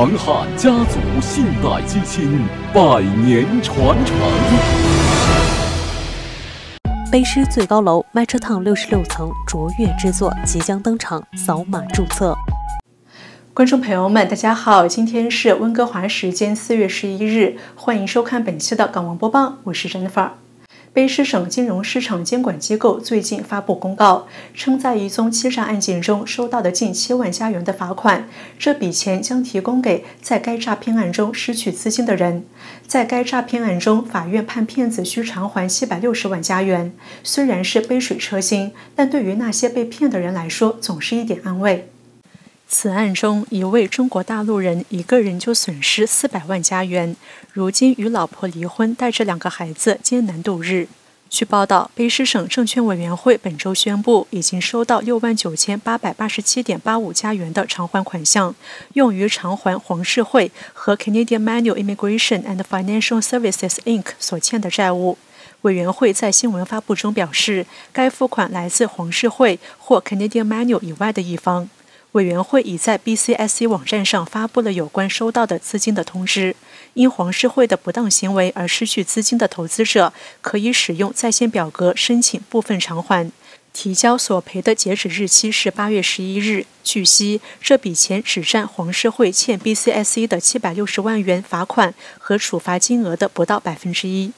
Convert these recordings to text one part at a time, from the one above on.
长汉家族信贷基金百年传承。卑诗最高楼麦车烫66层卓越之作即将登场，扫码注册。观众朋友们，大家好，今天是温哥华时间4月11日，欢迎收看本期的港闻播报，我是 Jennifer。卑诗省金融市场监管机构最近发布公告，称在一宗欺诈案件中收到的近7万加元的罚款，这笔钱将提供给在该诈骗案中失去资金的人。在该诈骗案中，法院判骗子需偿还760万加元，虽然是杯水车薪，但对于那些被骗的人来说，总是一点安慰。此案中，一位中国大陆人一个人就损失400万加元，如今与老婆离婚，带着2个孩子艰难度日。据报道，卑诗省证券委员会本周宣布，已经收到69887.85加元的偿还款项，用于偿还黄世惠和 Canadian Manual Immigration and Financial Services Inc. 所欠的债务。委员会在新闻发布中表示，该付款来自黄世惠或 Canadian Manual 以外的一方。委员会已在 BCSC 网站上发布了有关收到的资金的通知。因黄世惠的不当行为而失去资金的投资者，可以使用在线表格申请部分偿还。提交索赔的截止日期是8月11日。据悉，这笔钱只占黄世惠欠 BCSC 的760万元罚款和处罚金额的不到1%。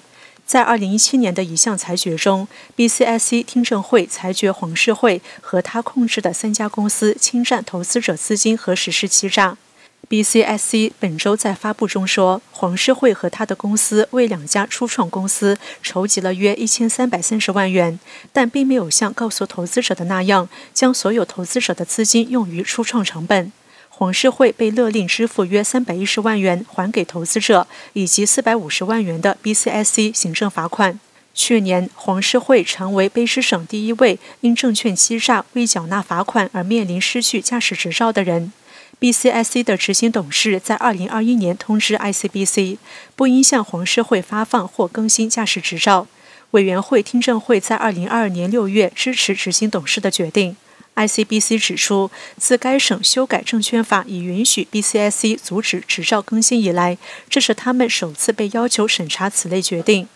在2017年的一项裁决中， BCSC 听证会裁决黄世惠和他控制的3家公司侵占投资者资金和实施欺诈。BCSC 本周在发布中说，黄世惠和他的公司为2家初创公司筹集了约1330万元，但并没有像告诉投资者的那样，将所有投资者的资金用于初创成本。黄世惠被勒令支付约310万元还给投资者，以及450万元的 BCSC 行政罚款。去年，黄世惠成为卑诗省第一位因证券欺诈未缴纳罚款而面临失去驾驶执照的人。BCSC 的执行董事在2021年通知 ICBC， 不应向黄世惠发放或更新驾驶执照。委员会听证会在2022年6月支持执行董事的决定。ICBC 指出，自该省修改证券法以允许 BCSC 阻止执照更新以来，这是他们首次被要求审查此类决定。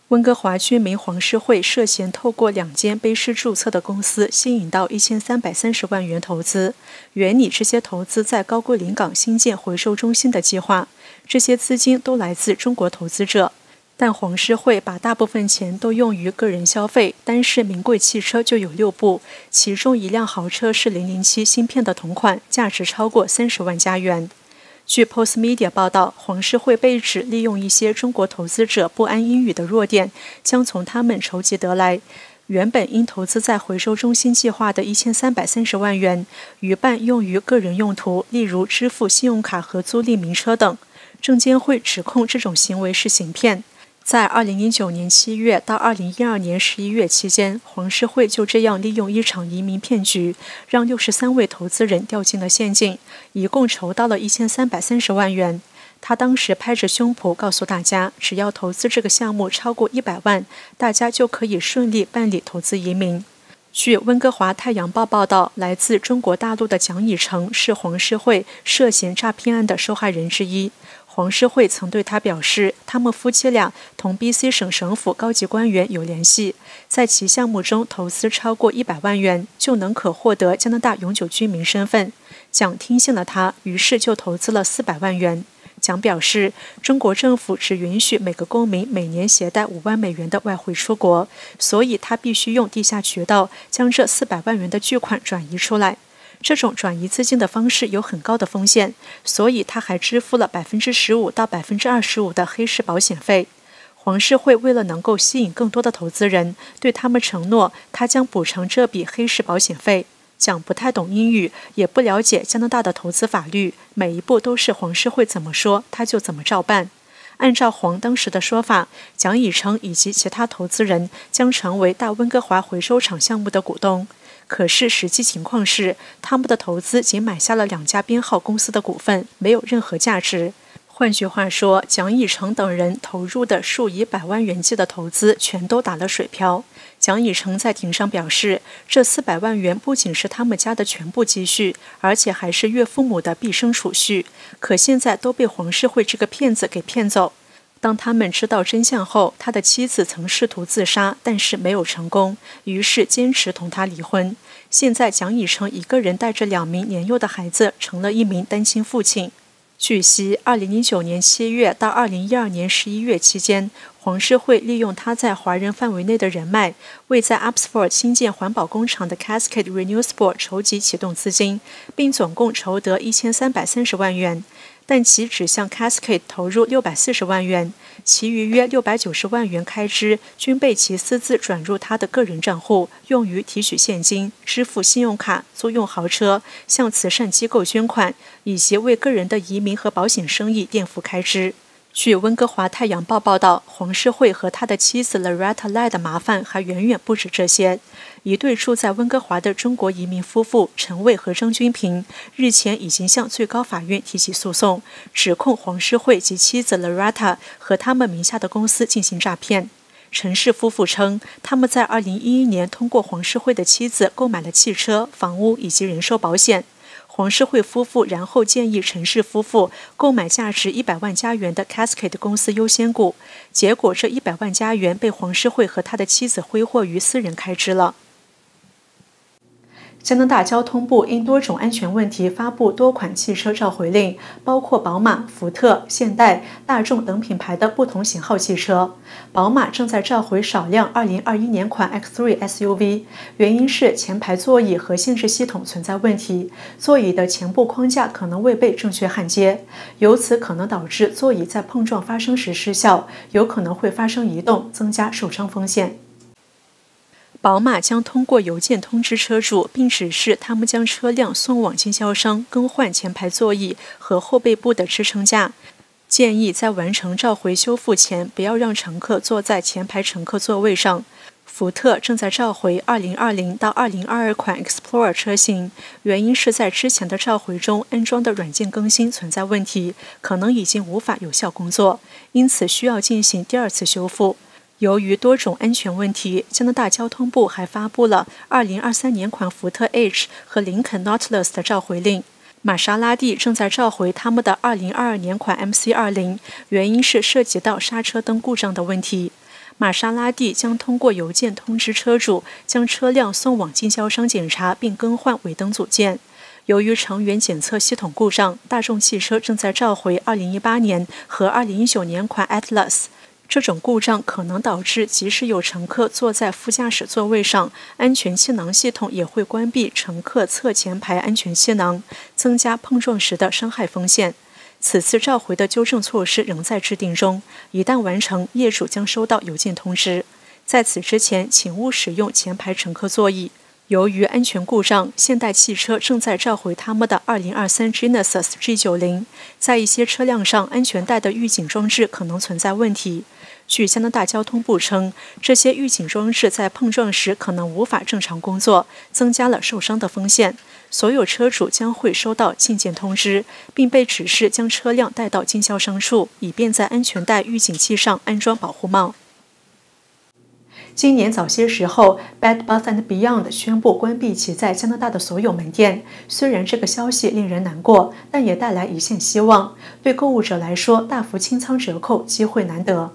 温哥华居民黄世惠涉嫌透过2间卑诗注册的公司吸引到1330万元投资，原拟这些投资在高桂林港新建回收中心的计划。这些资金都来自中国投资者，但黄世惠把大部分钱都用于个人消费，单是名贵汽车就有6部，其中一辆豪车是007芯片的同款，价值超过30万加元。据 Postmedia 报道，黄世惠被指利用一些中国投资者不谙英语的弱点，将从他们筹集得来原本应投资在回收中心计划的1330万元，余半用于个人用途，例如支付信用卡和租赁名车等。证监会指控这种行为是行骗。在2009年7月到2012年11月期间，黄世惠就这样利用一场移民骗局，让63位投资人掉进了陷阱，一共筹到了1330万元。他当时拍着胸脯告诉大家，只要投资这个项目超过100万，大家就可以顺利办理投资移民。据温哥华太阳报报道，来自中国大陆的蒋以诚是黄世惠涉嫌诈骗案的受害人之一。黄世惠曾对他表示，他们夫妻俩同 BC 省省府高级官员有联系，在其项目中投资超过100万元，就能可获得加拿大永久居民身份。蒋听信了他，于是就投资了400万元。蒋表示，中国政府只允许每个公民每年携带5万美元的外汇出国，所以他必须用地下渠道将这400万元的巨款转移出来。这种转移资金的方式有很高的风险，所以他还支付了15%到25%的黑市保险费。黄世惠为了能够吸引更多的投资人，对他们承诺他将补偿这笔黑市保险费。蒋不太懂英语，也不了解加拿大的投资法律，每一步都是黄世惠怎么说他就怎么照办。按照黄当时的说法，蒋以诚以及其他投资人将成为大温哥华回收厂项目的股东。可是实际情况是，他们的投资仅买下了2家编号公司的股份，没有任何价值。换句话说，蒋以诚等人投入的数以百万元计的投资全都打了水漂。蒋蒋以诚在庭上表示，这400万元不仅是他们家的全部积蓄，而且还是岳父母的毕生储蓄，可现在都被黄世惠这个骗子给骗走。当他们知道真相后，他的妻子曾试图自杀，但是没有成功，于是坚持同他离婚。现在蒋以诚一个人带着2名年幼的孩子，成了一名单亲父亲。据悉，2019年7月到2012年11月期间，黄世惠利用他在华人范围内的人脉，为在 Abbotsford 新建环保工厂的 Cascade Renewsport 筹集启动资金，并总共筹得1330万元。但其只向 Cascade 投入640万元，其余约690万元开支均被其私自转入他的个人账户，用于提取现金、支付信用卡、租用豪车、向慈善机构捐款，以及为个人的移民和保险生意垫付开支。据温哥华太阳报报道，黄世惠和他的妻子 Loretta Lai 的麻烦还远远不止这些。一对住在温哥华的中国移民夫妇陈卫和张君平日前已经向最高法院提起诉讼，指控黄世惠及妻子 Loretta 和他们名下的公司进行诈骗。陈氏夫妇称，他们在2011年通过黄世惠的妻子购买了汽车、房屋以及人寿保险。黄世惠夫妇然后建议陈氏夫妇购买价值100万加元的 Cascade 公司优先股，结果这100万加元被黄世惠和他的妻子挥霍于私人开支了。加拿大交通部因多种安全问题发布多款汽车召回令，包括宝马、福特、现代、大众等品牌的不同型号汽车。宝马正在召回少量2021年款 X3 SUV， 原因是前排座椅和限制系统存在问题，座椅的前部框架可能未被正确焊接，由此可能导致座椅在碰撞发生时失效，有可能会发生移动，增加受伤风险。宝马将通过邮件通知车主，并指示他们将车辆送往经销商更换前排座椅和后背部的支撑架。建议在完成召回修复前，不要让乘客坐在前排乘客座位上。福特正在召回2020到2022款 Explorer 车型，原因是在之前的召回中安装的软件更新存在问题，可能已经无法有效工作，因此需要进行第2次修复。由于多种安全问题，加拿大交通部还发布了2023年款福特 H 和林肯 Nautilus 的召回令。玛莎拉蒂正在召回他们的2022年款 MC20， 原因是涉及到刹车灯故障的问题。玛莎拉蒂将通过邮件通知车主，将车辆送往经销商检查并更换尾灯组件。由于长源检测系统故障，大众汽车正在召回2018年和2019年款 Atlas。这种故障可能导致即使有乘客坐在副驾驶座位上，安全气囊系统也会关闭乘客侧前排安全气囊，增加碰撞时的伤害风险。此次召回的纠正措施仍在制定中，一旦完成，业主将收到邮件通知。在此之前，请勿使用前排乘客座椅。由于安全故障，现代汽车正在召回他们的2023 Genesis G90， 在一些车辆上，安全带的预警装置可能存在问题。据加拿大交通部称，这些预警装置在碰撞时可能无法正常工作，增加了受伤的风险。所有车主将会收到信件通知，并被指示将车辆带到经销商处，以便在安全带预警器上安装保护帽。今年早些时候 ，Bed Bath & Beyond 宣布关闭其在加拿大的所有门店。虽然这个消息令人难过，但也带来一线希望。对购物者来说，大幅清仓折扣机会难得。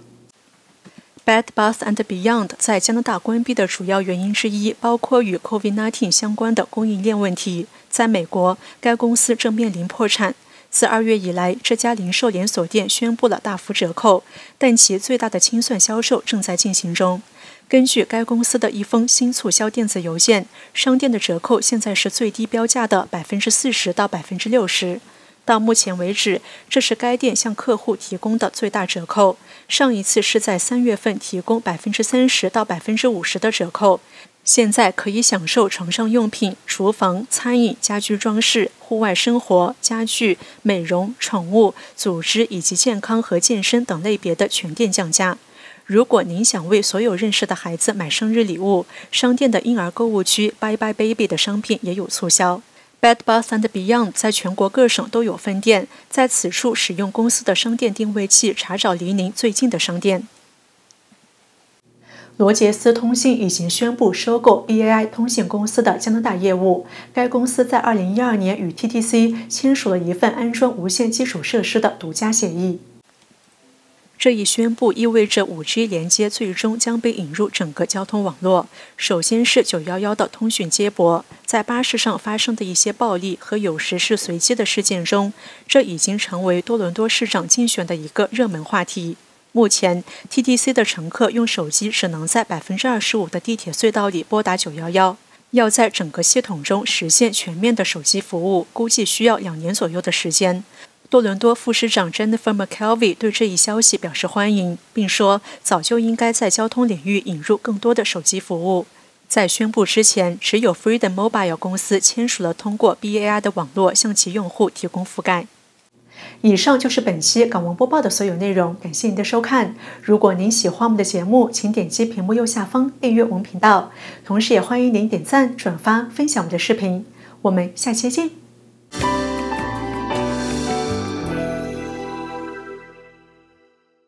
Bed Bath & Beyond 在加拿大关闭的主要原因之一，包括与 COVID-19 相关的供应链问题。在美国，该公司正面临破产。自2月以来，这家零售连锁店宣布了大幅折扣，但其最大的清算销售正在进行中。根据该公司的一封新促销电子邮件，商店的折扣现在是最低标价的40%到60%。到目前为止，这是该店向客户提供的最大折扣。上一次是在3月份提供30%到50%的折扣。现在可以享受床上用品、厨房、餐饮、家居装饰、户外生活、家具、美容、宠物、组织以及健康和健身等类别的全店降价。如果您想为所有认识的孩子买生日礼物，商店的婴儿购物区 Bye Bye Baby 的商品也有促销。Bed Bath & Beyond 在全国各省都有分店，在此处使用公司的商店定位器查找离您最近的商店。罗杰斯通信已经宣布收购 BAI 通信公司的加拿大业务。该公司在2012年与 TTC 签署了一份安装无线基础设施的独家协议。这一宣布意味着 5G 连接最终将被引入整个交通网络。首先是911的通讯接驳，在巴士上发生的一些暴力和有时是随机的事件中，这已经成为多伦多市长竞选的一个热门话题。目前 ，TTC 的乘客用手机只能在25%的地铁隧道里拨打911，要在整个系统中实现全面的手机服务，估计需要2年左右的时间。多伦多副市长 Jennifer McKelvey 对这一消息表示欢迎，并说早就应该在交通领域引入更多的手机服务。在宣布之前，只有 Freedom Mobile 公司签署了通过 BAI 的网络向其用户提供覆盖。以上就是本期港闻播报的所有内容，感谢您的收看。如果您喜欢我们的节目，请点击屏幕右下方订阅我们频道，同时也欢迎您点赞、转发、分享我们的视频。我们下期见。